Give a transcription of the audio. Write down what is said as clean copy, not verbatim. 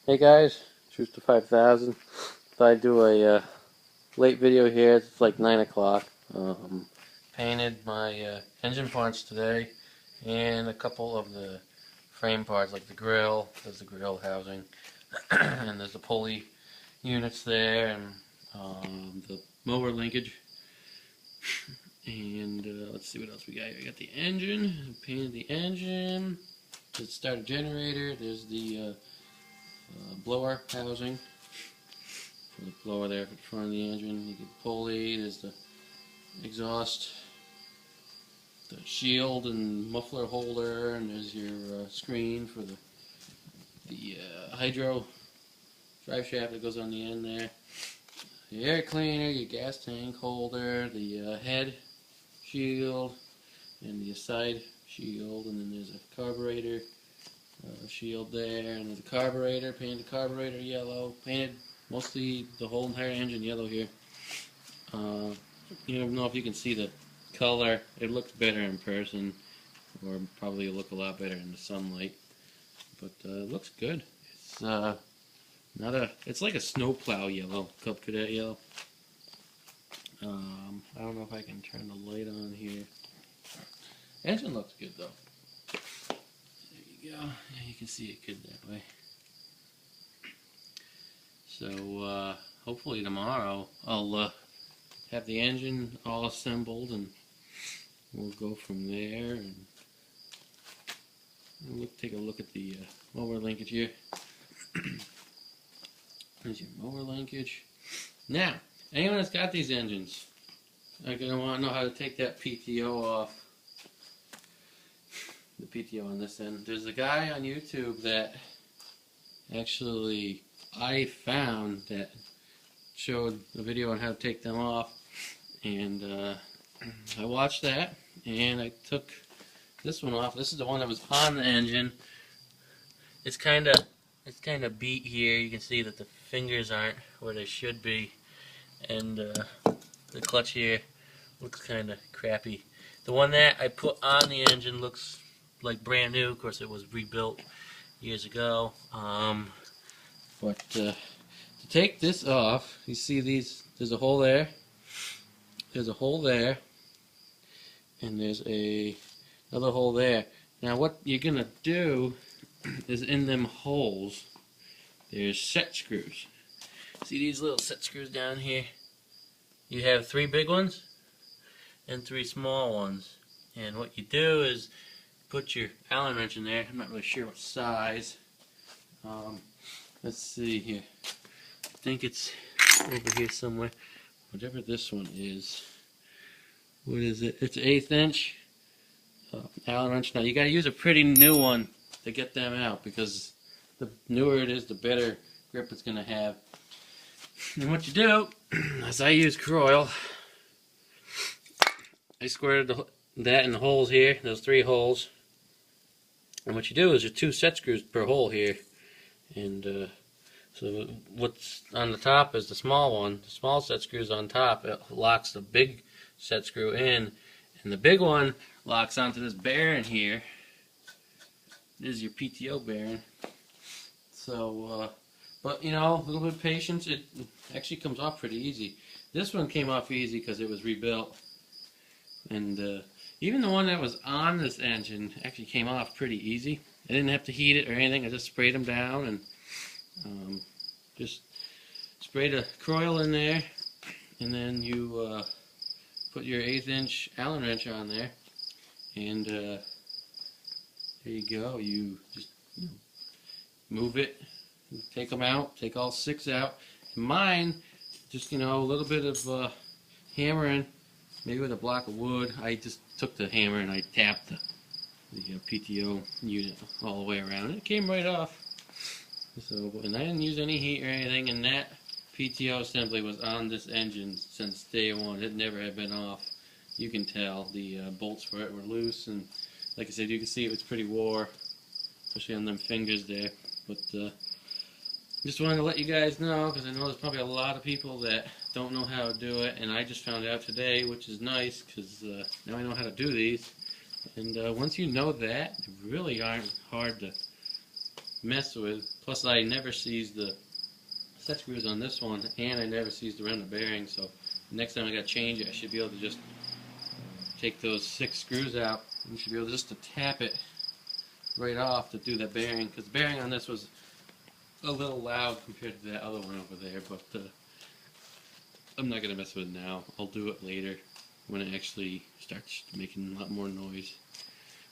Hey guys, Truth to 5000. Thought I'd do a late video here. It's like 9 o'clock. Painted my engine parts today and a couple of the frame parts like the grill. There's the grill housing and there's the pulley units there and the mower linkage. And let's see what else we got here. We got the engine. Painted the engine. There's the starter generator. There's the blower housing for the blower there in front of the engine. You get the pulley, there's the exhaust, the shield and muffler holder, and there's your screen for the hydro drive shaft that goes on the end there. The air cleaner, your gas tank holder, the head shield, and the side shield, and then there's a carburetor shield there, and there's a carburetor, painted the carburetor yellow, painted mostly the whole entire engine yellow here. You don't know if you can see the color. It looks better in person, or probably look a lot better in the sunlight, but it looks good. It's not a, it's like a snowplow yellow, Cub Cadet yellow. I don't know if I can turn the light on here. Engine looks good though. There you go. Yeah, you can see it good that way. So hopefully tomorrow I'll have the engine all assembled and we'll go from there and take a look at the mower linkage here. There's your mower linkage. Now, anyone that's got these engines are going to want to know how to take that PTO off. The PTO on this end. There's a guy on YouTube that actually I found that showed a video on how to take them off, and I watched that and I took this one off. This is the one that was on the engine. It's kind of beat here. You can see that the fingers aren't where they should be, and the clutch here looks kind of crappy. The one that I put on the engine looks like brand new. Of course, it was rebuilt years ago. But to take this off, you see these, there's a hole there, there's a hole there, and there's another hole there. Now what you're going to do is in them holes, there's set screws. See these little set screws down here? You have 3 big ones and 3 small ones. And what you do is put your Allen wrench in there. I'm not really sure what size. Let's see here. I think it's over here somewhere. Whatever this one is. What is it? It's an 1/8 inch Allen wrench. Now you got to use a pretty new one to get them out, because the newer it is, the better grip it's going to have. And what you do is I use Croil. I squared that in the holes here, those 3 holes. And what you do is there's 2 set screws per hole here. And so what's on the top is the small one. The small set screw is on top. It locks the big set screw in. And the big one locks onto this bearing here. This is your PTO bearing. So, but you know, a little bit of patience. It actually comes off pretty easy. This one came off easy because it was rebuilt. And even the one that was on this engine actually came off pretty easy. I didn't have to heat it or anything. I just sprayed them down and just sprayed a Croil in there, and then you put your 1/8 inch Allen wrench on there, and there you go. You just move it, take them out, take all 6 out. And mine, just a little bit of hammering, maybe with a block of wood. I just took the hammer and I tapped the PTO unit all the way around, and it came right off. So, and I didn't use any heat or anything, and that PTO assembly was on this engine since day one. It never had been off. You can tell the bolts for it were loose, and like I said, you can see it was pretty wore, especially on them fingers there. But just wanted to let you guys know, because I know there's probably a lot of people that don't know how to do it, and I just found out today, which is nice, because now I know how to do these. And once you know that, they really aren't hard to mess with. Plus, I never seized the set screws on this one, and I never seized around the bearing. So next time I got to change it, I should be able to just take those 6 screws out. You should be able just to tap it right off to do that bearing, because the bearing on this was a little loud compared to that other one over there. But I'm not gonna mess with it now. I'll do it later when it actually starts making a lot more noise.